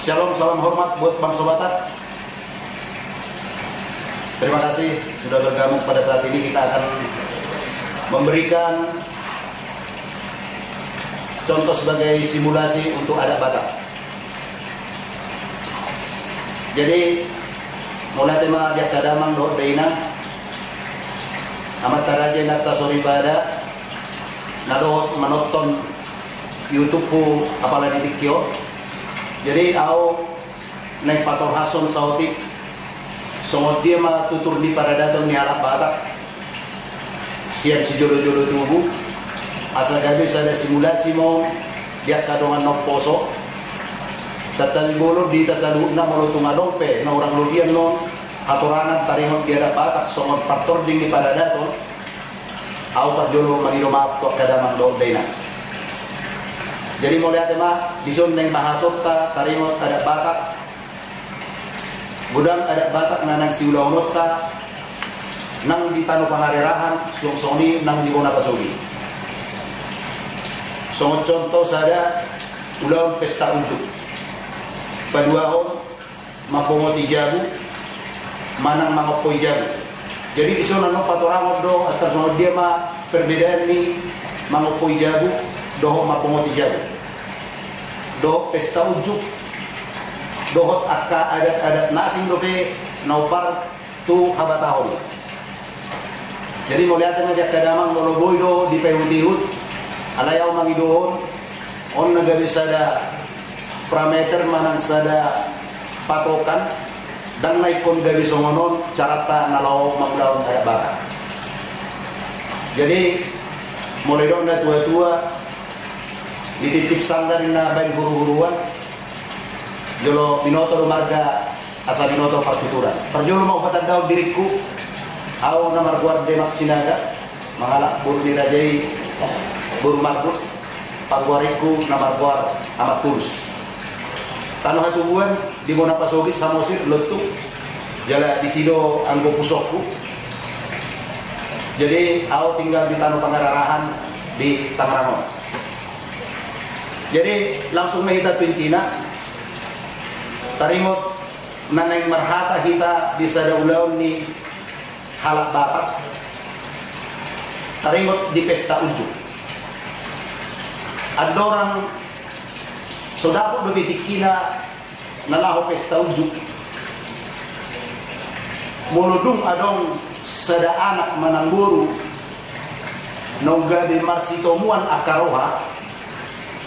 Shalom, salam hormat buat Bangsa Batak. Terima kasih sudah bergabung pada saat ini. Kita akan memberikan contoh sebagai simulasi untuk adat Batak. Jadi mulai tema dia kadamang doh deina amat taraje nata sorry pada nado menonton YouTube apalagi TikTok. Jadi au naik pator hason sautik somot dia mah tutur di pada datang di halak Batak sian si jodoh-jodoh tubuh asa gabi ada simulasi mau dia kadongan nok poso satali bolo di tasalu na mau tungadompe na orang ludian non aturangan tarimot dia ada Batak somot pator di pada datang au pat jolo magilo maaf to kadamang do deina. Jadi mulai tema dison neng bahasot ta tarimot ada Batak budang ada Batak nanang siulaunot ta nang di tanu pangarerahan song-songi nang di bona pasogi. Songot contoh sada ulang pesta unjuk paduahon mapongoti jabu manang mangopoi jabu. Jadi dison nang patorangot do atas songot dia mah perbedaan ni mangopoi jabu doho mapongoti jabu doho pesta ujuk doho akka adat-adat nasing doke naupar tu habatahon. Jadi mau lihat dia kadamang loloboy do di pehut-ihut alayaw mangidohon on nagabi sada parameter manang sada patokan dan naikon gabi songonon carata nalaw magulawon adat Batak. Jadi mulai dong na tua-tua dititip sanggar na bain guru-guruan jolo binoto marga asa binoto partituran perjolo mau patandao diriku au namar guarde maksinaga mangalak buru dirajai buru margut pagwariku namar guar amat tulus tanu hatubuan di bona pasogi samosir letuk jala di sido anggo pusokku. Jadi au tinggal di tanu pangararahan di Tangerang. Jadi langsung mahita pintina tarimot naneng marhata hita di sada ulaw ni halak Batak tarimot di pesta ujuk adorang sodapot do bitikina nalaho pesta ujuk monodung adong sada anak manangguru nongga di marsitomuan akaroha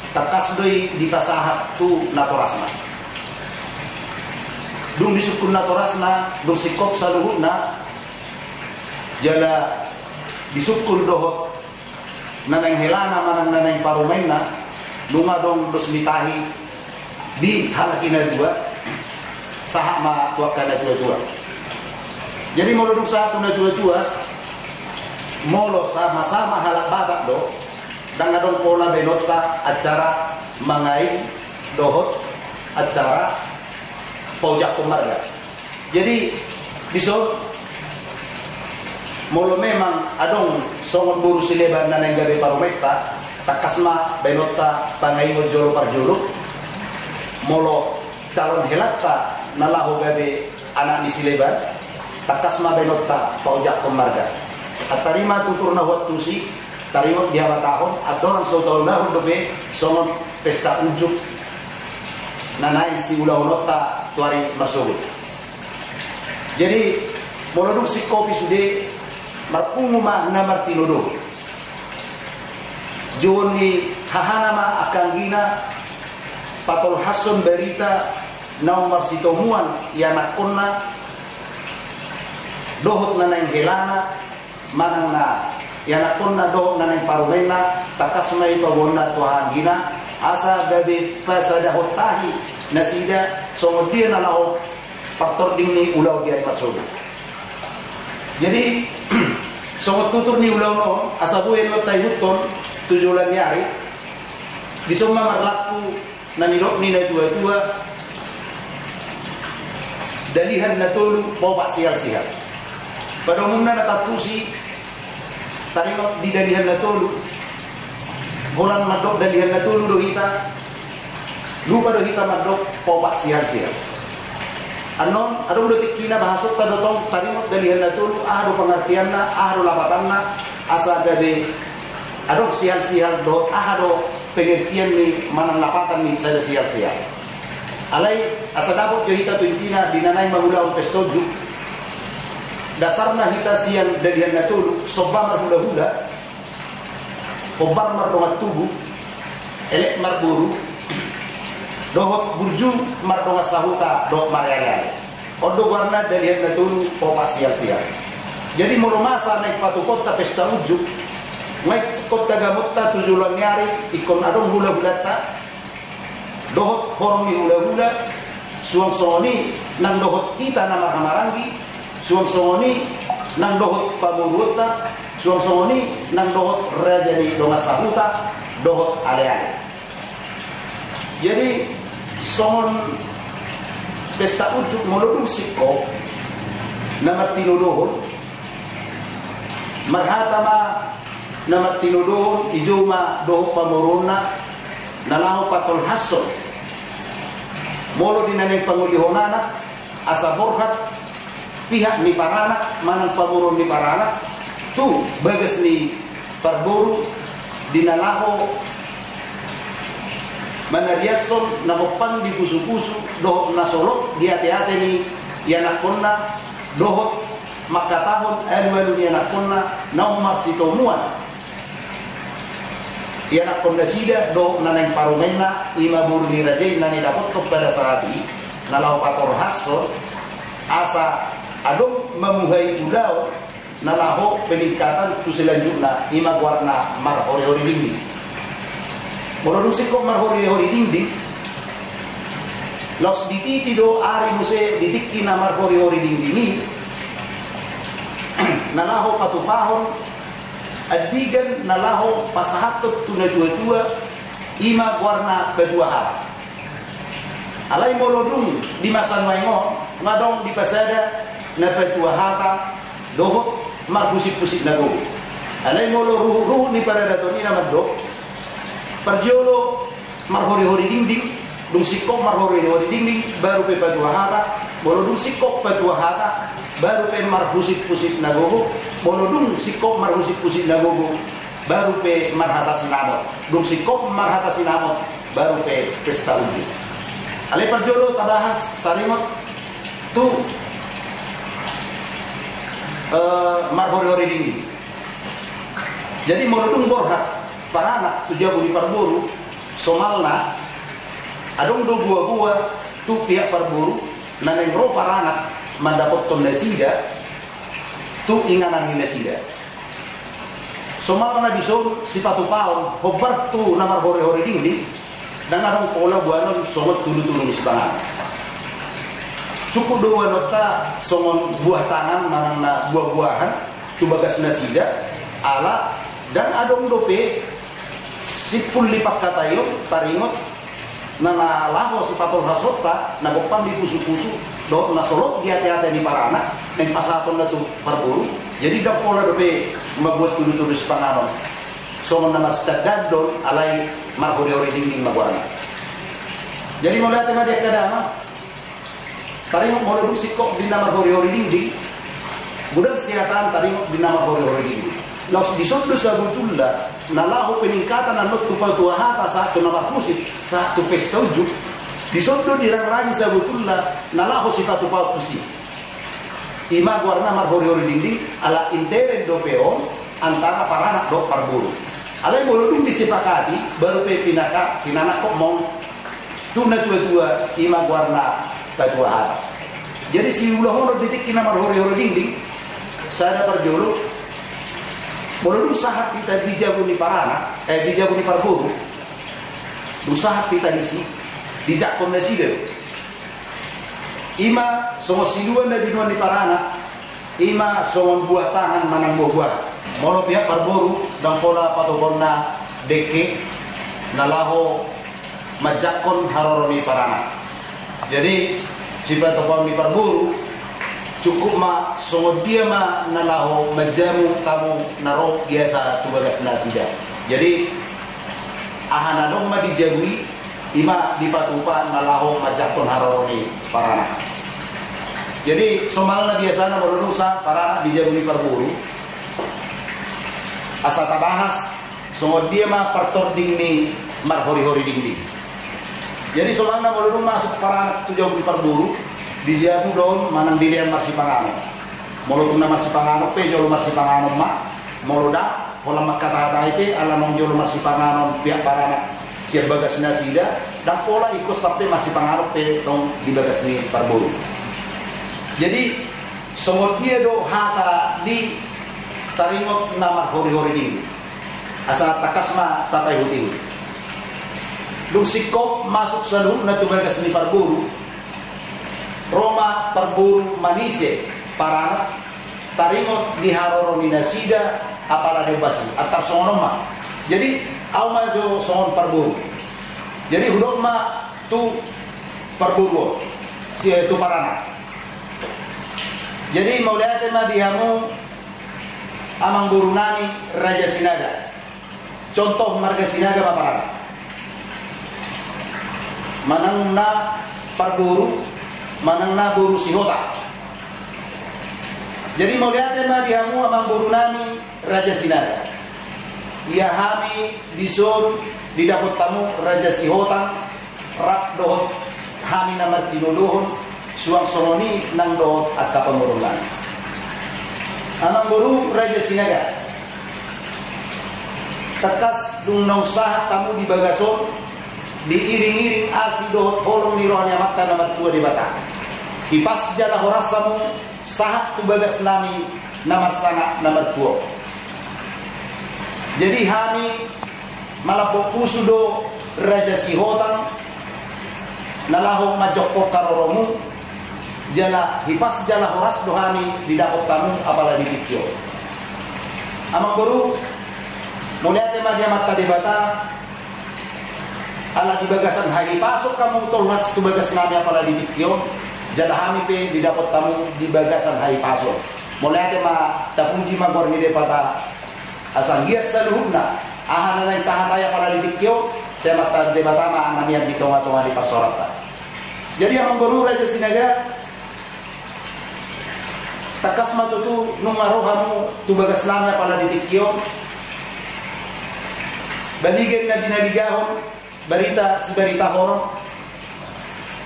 takas doi di pasahat tu natorasna dung disukun natorasna dung sikop saluhuna jala disukun dohot nanang helana manang nanang parumainna lunga dong dos mitahi di halakina dua sahak ma tuakana dua-dua. Jadi mau duduk satu na dua-dua molo sama-sama halak Batak do dan ngadong pola benota acara mangai dohot acara paujak pemarga. Jadi biso molo memang adong songon buru sileban naneng gabe parometa takasma benota pangai jolo parjolo molo calon helata nalahu gabe anak di sileban takasma benota paujak pemarga atarima tutur na huat tusi tarimot di tahun adorang sautau lahun dobe songon pesta unjuk nanain si ulaunota tuari marsugut. Jadi moloduk si kopi sude marpungu ma na martinodo joni hahana ma akanggina patol hason berita naum marsitomuan yana konna dohot nanain helana manang na yana konna do naneng parumena takasmai pabonna tuhan gina asa gabe fasada hotahi nasida somodia na lao faktor dingni ulau dia maksud. Jadi somot tutur ni ulau no asa buen lo tayuton tujulan yari disoma marlaku nanilok ni na tua dalihan na tulu bawa sial-sial. Pada umumnya natatusi taringot di dalihan na tulu bulan madok dalihan na tulu do hita lupa do hita madok bawa sial-sial. Anon ado detik kina bahasuk ta dotong taringot dalihan na tulu ado pengertian na ado lapatanna asa gabe ado sial-sial do ado pengertian ni manang lapatan ni sada sial-sial. Alai asa dapat jo hita tuintina dinanay mahula pestoju dasarna hita siang dalihan na tulu soba marhula-hula obar mardongat tubuh elek marburu dohot burju mardongat sahuta dohot mariayay odo warna dalihan na tulu opa sial-sial. Jadi moromasa naik patu kota pesta ujuk naik kota gamutta tujulan nyari ikon adong hula-hula ta dohot horong ni hula-hula suang songoni nang dohot kita nama hamarangi suang songoni nang dohot pamuruta suang songoni nang dohot rajani donga sahuta dohot ale-ale. Jadi songon pesta ujuk molodung sikko nama tinuduhon marhatama nama tinuduhon ijuma dohot pamuruna nalaho patol hason molo dinaneng pangulihonana asa borhat pihak ni parana manang pamurun ni parana tu bagas ni parburu dinalaho manariason nakopang di pusu-pusu dohot nasolot di ate-ate ni yanakonna dohot makatahon alu-alu ni yanakonna naumar sitomuan ianak pondasida do naneng parumena ima buru ni rajai nani dapat kepada saati nalau pator hasso asa adong memuhai ulau nalaho peningkatan tu selanjutnya ima warna marhori-hori dinding menurut sikok marhori-hori dinding los dititi do ari muse ditiki na marhori-hori dinding ni nalaho patupahon adigan nalaho pasahatot tuna dua-dua ima warna kedua hal alai molodung di masan waingon ngadong di pasada na kedua hata dohot marhusik-husik nago alai molo ruh ni pada datoni nama do perjolo marhori-hori dinding dung sikok marhori-hori dinding baru pe kedua hata molodung sikok kedua hata baru pe marhusik-husik nago molodung sikok marhusik-husik nagogo baru pe marhata sinamot dung sikok marhata sinamot baru pe pesta ujuk ale parjolo tabahas tarimot tu marhori-hori dingin. Jadi molodung borhat parana tu jabu di parburu somalna adong do buah-buah tu pihak parburu naneng ro parana mandapot ton lesida tu inganan ni lesida somalna disor sipatu paon hobar tu namar hore-hore dingdi dan adong pola buanon somot tulu-tulu sebangan cukup dua nota songon buah tangan manangna buah-buahan tu bagas nasida ala dan adong dope sipul lipak katayo tarimot nana laho sipatol hasota nagopang di pusu-pusu do nasolot di hati-hati di parana neng pasaton na tu parburu jadi dak pola dope mabuat tulu-tulu sepanganon songon nama stadadon alai marhore-hore dinding maguana jadi mulai tema dia kadama tarimot molodung sikok di nama marhore-hore dinding budak kesehatan tarimot di nama marhore-hore dinding laos disondo sabutulla nalaho peningkatan anot tupal tuahata saat tu nama musik saat tu pesta ujuk disondo dirang-rangi sabutulla nalaho sifat tupal pusik ima warna marhori-hori dinding ala interen do peon antara paranak do parburu alai molodung disepakati baru pe pinanak kok mong tuna tua-tua ima warna katuahata jadi si ulah hono ditik ina marhori-hori dinding sada parjolo Boleh usaha kita di Jabu ni Parana, di Jabu ni Parburu, usaha kita di Jakon na sida. Ima songo siluan na binuan ni Parana, ima songo buah tangan manang buah. Molo pihak Parburu dan pola patobon na deke nalaho majakon haroro ni Parana. Jadi si patobon ni Parburu cukup ma songo dia ma nalaho majamu tamu naro biasa tubagas nasida. Jadi ahananong ma dijagui ima dipatupa nalaho majakon haroro ni Parana. Jadi somalna biasa na berurusan Parana dijagui Parburu. Asa tabahas songo dia ma partording ni marhori-hori dingding. Jadi somalna boleh masuk Parana tu jauh di Parburu di Jabu don manang dilian marsi pangano. Molo tuna marsi pangano pe jolo marsi pangano ma molo da pola makata pe ala nong jolo marsi pangano pihak Parana siap bagas nasida dan pola ikut sampai marsi pangano pe dong di bagas ni Parburu. Jadi songo dia do hata di taringot nama hori-hori ini asa takasma tapai huting lung sikop masuk sanu na tubagas ni Parburu Roma Parburu Manise Parana taringot di haroro ni nasida apala de basi atar sonoma. Jadi auma jo songon Parburu. Jadi hudok ma tu Parburu si tu Parana. Jadi maulihat ma dihamu amang burunani Raja Sinaga. Contoh marga Sinaga Paparana. Manang na Parburu, manang na buru Sihota. Jadi mau lihat ma dihamu amang burunani Raja Sinaga. Ia hami disun didapot tamu Raja Sihota rak dohot hami namar tinuluhun suang sononi nang dohot at kapamurungan. Amang buru Raja Sinaga tekas dung nausaha tamu di Bagason diiring-iring asi dohot holong ni rohani amatta nomor 2 di Batak. Kipas jala horasamu sahat tu bagas nami nomor sangat nomor 2. Jadi hami malapokusu do Raja Sihotang nalahong majokpo karoromu jala hipas jala horas dohani didapot tamu apala ditikyo. Amang baru muliate ma dia mata debata ala di bagasan hai pasok kamu tolnas tu bagas nami apala ditikyo jala hami pe didapot tamu di bagasan hai pasok. Muliate ma tapunji ma gorni debata asang giat saluhna ahana nai tahataya apala ditikyo saya mata debata ma namian di tonga-tonga di pasorata. Jadi amang baru Raja Sinaga takas matutu numarohamu tu bagas namanya pala ditikyo baligan na dinaligahon barita si barita hono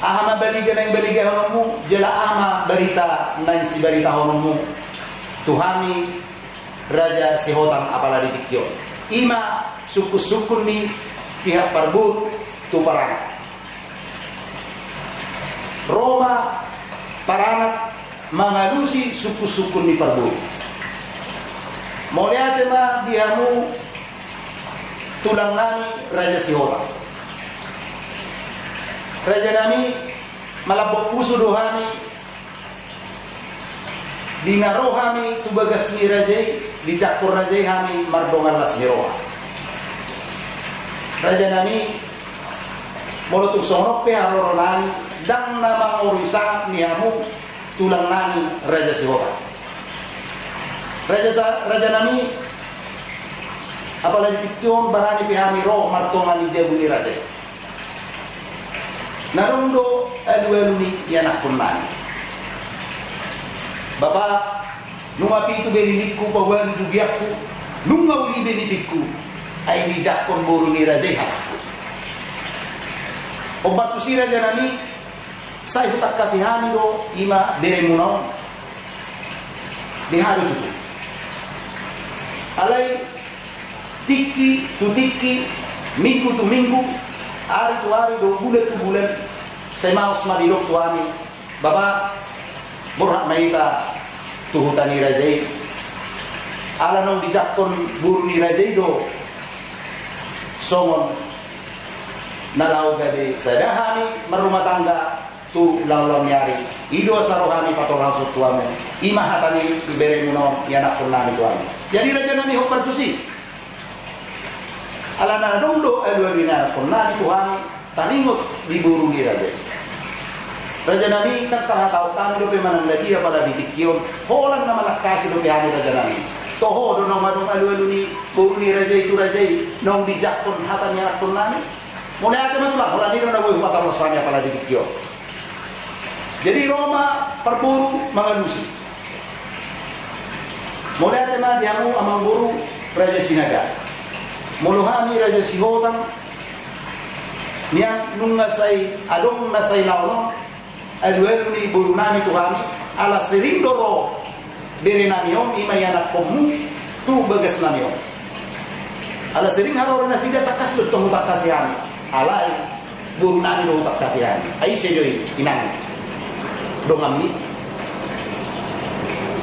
ahama baligan na yung baligahon mo jala ahama barita na si barita hono mo tuhami Raja Sihotang apala ditikyo ima sukus-sukun ni pihak Parburu tu Parana Roma Parana mangalusi suku-suku ni Parburu. Moliate ma dihamu tulang nami Raja Sihota. Raja nami malabok puso dohani dinarohami tubagas ni Raja di cakur Raja hami mardongan las hiroha. Raja nami molotuk sonok pe haroro nami dang nama orisa ni hamu tulang nami Raja Sihota. Raja nami apalagi tikyon barani pihami roh martongan ni Jabu ni Raja. Narondo alu-alu ni yanak pun nani. Bapak numapi itu belilikku pawan jugiakku nungau li belilikku ay dijakon buru ni Raja. Obat si Raja nami saya hutak kasihani do ima beremunaon dihadu tu alai tiki tu tiki minggu tu minggu hari tu hari do bulan tu bulan saya mau semadilok tu ami Bapak burhak maita tu hutani Rajai ala nong dijakon buru ni raja do songon nalau gade sadahami merumah tangga tu law nyari ido sarohami pator hasut tuame ima hatani ibere muno yana kunani tuame jadi raja nami hok partusi ala na dongdo alwa bina kunani tuami taningot diburu ni raja nami tak tahu kami do pemanang dia pada ditikio holan nama lakasi do hani raja nami toho do nong madong alwa ni buru ni raja itu raja nong dijakon hatani yana kunani mulai ate matulah holan ni do na boy pator rasanya pada ditikio. Jadi Roma perburu mengalusi. Mulai tema diamu amang buru Raja Sinaga. Muluhami Raja Sihotang niang nungasai adong nasai nauno aduel ni buru nami tuhami ala sering doro bere namiom ima yana komu tu bagas namiom. Ala sering haror nasida takas lu tong takasihan. Alai buru nami do takasihan. Ai sejoi inang. Dongam ni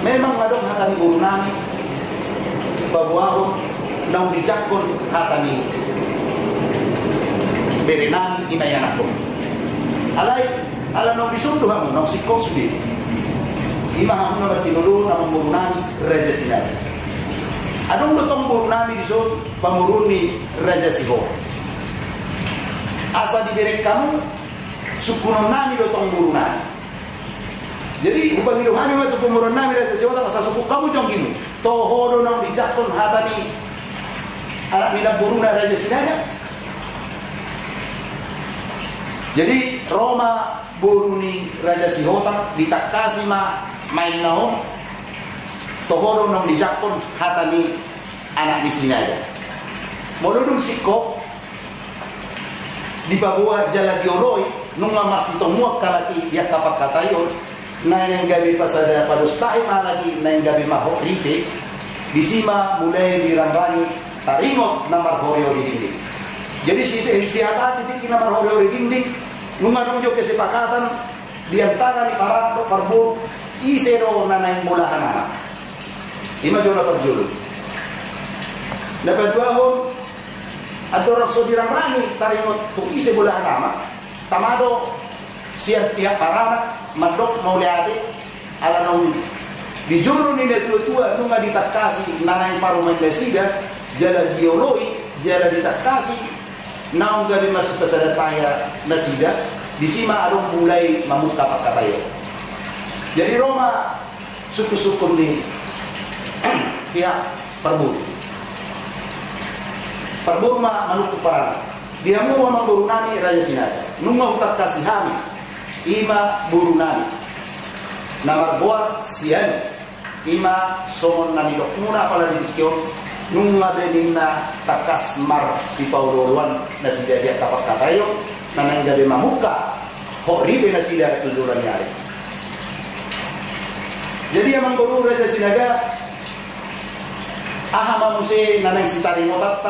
memang ngadong hatani guru nami babuahon nang dijakon hatani bere nami imayanakon alai ala nang disunduh hamu nang sikosudi imahamu nang tinulu nang guru nami Raja Sinaga adong dotong guru nami disun pamuruni Raja Siho asa diberi kamu sukunon nami dotong guru nami. Jadi upang iluhami waktu pemuruan nami Raja Sihotan asal suku kamu jongkinu tohodo nang dijakon hatani anak minat buruna Raja Sinaga. Jadi Roma buruni Raja Sihotan ditakasi main naon tohodo nang dijakon hatani anak di Sinaga. Mododung sikop di Papua jala dioroi nunga masih tomuak kalaki dia kapak katayon nain gabi pasada padustahi malagi nain gabi mahok ripe disima mulai dirangrani taringot namar horeo di dinding. Jadi si hata titik namar horeo di dinding nunga nungjo kesepakatan diantara di parado parbo isero nanain mulahan anak lima jola perjulu dapat dua hon atau rakso dirangrani taringot tu ise mulahan anak tamado siap pihak parana madok mau lihat ala nong dijuru ni tua nunga ditakasi nanai paru mendesida jala bioloi jala ditakasi naung gabi masih pesada taya nasida disima adong mulai mamuka pakatayo. Jadi Roma suku-suku ni pihak perburu manuku parana dia mau mengguru nami Raja Sinaga nunga utak kasih hami ima burunani namar buat sian ima somon nani dokmuna pala ditikyo nunga beninna takas mar si paudoluan nasi dia kapak katayo nanang gabe mamuka hok ribe nasi dia tujulan nyari. Jadi yang mengguru Raja Sinaga aha mamuse nanang si taringot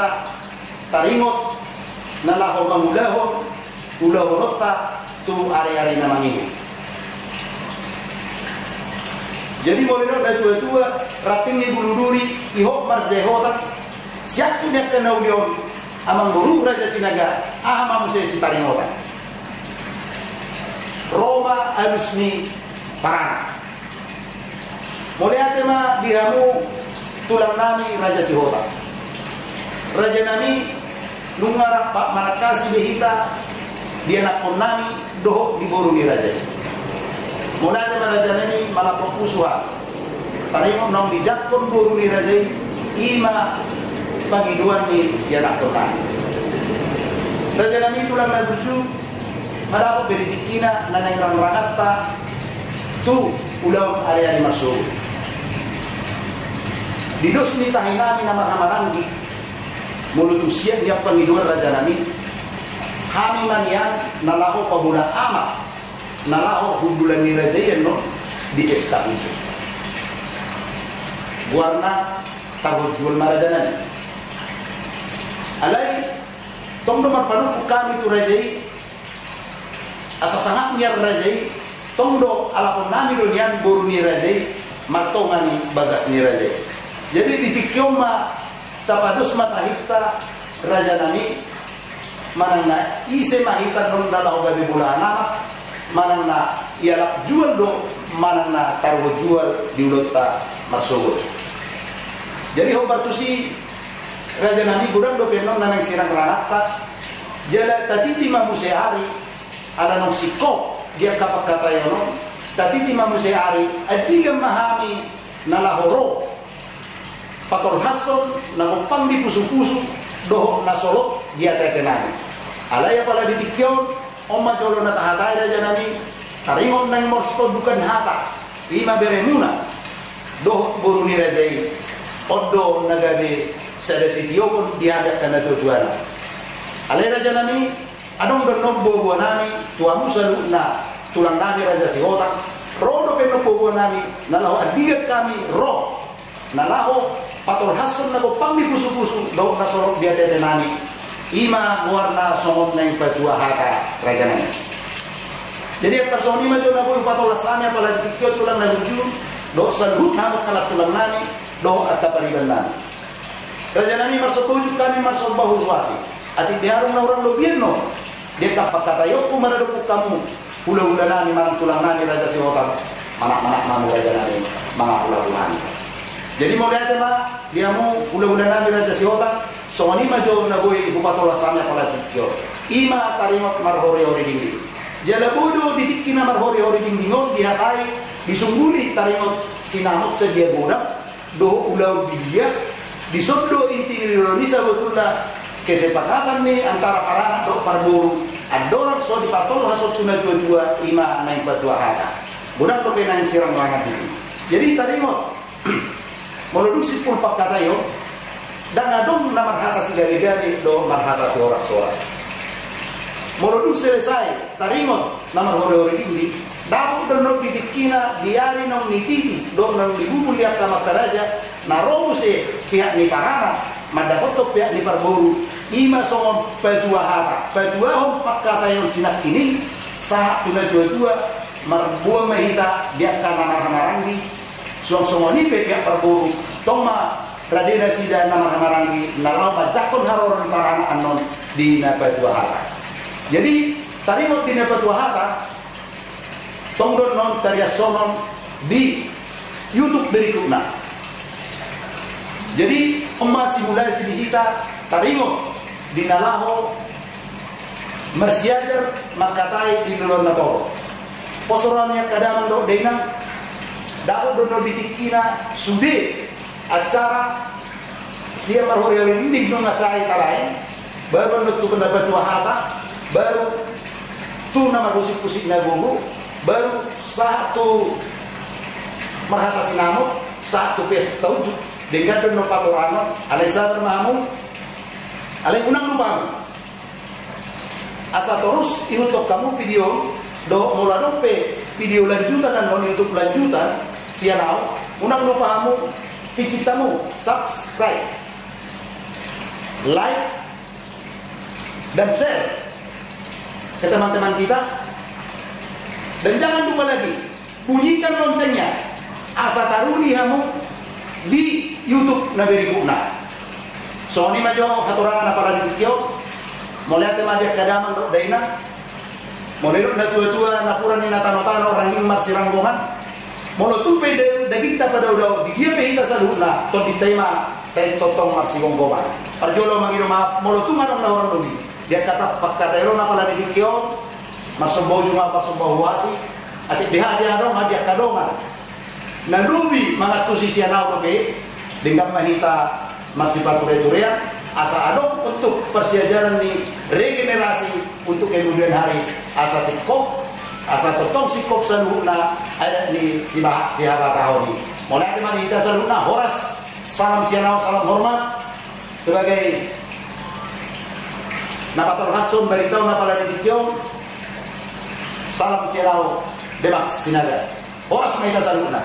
taringot nalaho mangulahon ulahonota tu ari-ari namang ini. Jadi boleh dah tua-tua rating ni buluduri ihok mas jehotan siap punya kena ulion amang guru Raja Sinaga aha mamusia si taringotan Roma alusni parana boleh atema dihamu tulang nami Raja Sihotan Raja nami nungarap pak marakasi behita dia nak nami doh diburu di raja. Mulai dari raja ini malah propusuhan. Taringo nong dijakon buru di raja ima pagiduan ni dia nak nami. Raja nami tulang laguju madapo beridikina nanang rangrangata tu ulang area masuk. Di dos ni tahinami nama hamarangi mulut usia dia pagiduan raja nami. Kami manian nalaho pabula amat nalaho hubungan ni raja no di SK7 warna tahu jual marajanan alai tong do marpanu kami tu raja asa sangat niar raja tong do alapon nami do nian boru ni raja martongani bagas ni raja Jadi di tikyoma tapadus matahita raja nami manang na ise mahita non dalau gabi bulana manang na ialak jual do manang na taruh jual di ulota masuk. Jadi hobat tu si raja nami gudang do penon nanang sirang ranakta jala tatiti mamuse hari ada nong sikop dia kapak kata yang non tatiti mamuse hari adiga mahami nalahoro patol hason nangopang di pusu-pusu doh nasolok dia tekenani alaya pala ditikyon oma jolo na tahatai raja nami taringon nang morsko bukan hata ima beremuna doh buruni rajai odo nagabe sadasitiyo pun dihadap kana tujuana alaya raja nami adong bernombo buah nami tuamu selalu na tulang nami raja sihota rodo penombo buah nami nalahu adigat kami roh nalahu patol hasun nago pambi pusu-pusu do nasorok dia tetenani ima warna songon nang patua hata raja nami. Jadi yang tersoni maju nago patol lasami apalagi tikyot tulang naguju do salhut nago kalat tulang nami do atapariban nami. Raja nami marsotuju kami marsobahu suasi ati biarong na orang lobierno dia kapak kata yoku maradopuk kamu hula-hula nami manang tulang nami raja sihota manak-manak mamu raja nami mga hula-hula nami. Jadi mau lihat mah dia mau udah nabi raja sihota soalnya maju naboi ibu patola samnya pala tikyo ima tarimot marhori ori dinggi jala bodo ditikina marhori ori dinggingon dihatai disungguli tarimot sinamot sedia bodak do ulau dia disodo inti Indonesia betullah kesepakatan nih antara para do parburu adorak so dipatol hasot tuna dua ima naik patua hata bodak do penang sirang langat di sini. Jadi tarimot menuduksi pun pak kata yo dan adong na marhata si gari-gari do marhata si oras-oras menuduksi selesai taringot na marhore-hore dindi dapat donok ditikina diari nong nititi do nong dibubu lihat kamak raja na romu se pihak ni parana madakotok pihak ni parburu ima songon padua hata padua hom pak kata yo sinak ini saat tuna dua-dua marbuah mahita dia kana marhamaranggi suang-suang ini pihak parburu toma radena sida nama marangi nalau bajakon haroran para anak anon di napadua hata. Jadi tadi mau di napadua hata tongdon non tarias sonon di YouTube berikutnya. Jadi emas simulasi di kita tadi mau di nalaho mersiajar makatai di luar natoro posorannya kadang do denang dapat dono ditikina sude acara siapa marhori ini dong ngasai talain baru nutu pendapat tua hata baru tu nama pusik-pusik nagugu baru satu marhata sinamo satu pesta ujuk dengan dono patorano alisa bermahamu alai unang lupamu asa terus YouTube kamu video do mula dope video lanjutan dan non YouTube lanjutan sianau unang lupamu picitamu subscribe like dan share ke teman-teman kita dan jangan lupa lagi bunyikan loncengnya asa taruni kamu di YouTube naberi guna soalnya majo haturangan apalagi tikyo mau lihat teman dia kadaman do daina mau lihat na tua-tua napuran ni natano-tano orang ini masih ranggongan mau tuh pede daging tak pada udah dia pehita saluna to ditema saya totong masih gonggoman parjolo mangiro maaf mau tuh manong na orang dogi dia kata pakatero na pala dikyo masombo juga masombo wasi ati biha dia dong hadiah kadongan na rubi mga tusisi anao doge dengan mahita masih pature-turean asa adong untuk persiajaran ni regenerasi untuk kemudian hari asa tikok asa totong sikop saluna ada di siapa tahun ini mulai teman kita saluna horas salam sianau salam hormat sebagai napatul hasun beritahu napala ditikyo salam sianau demak sinaga horas mereka saluna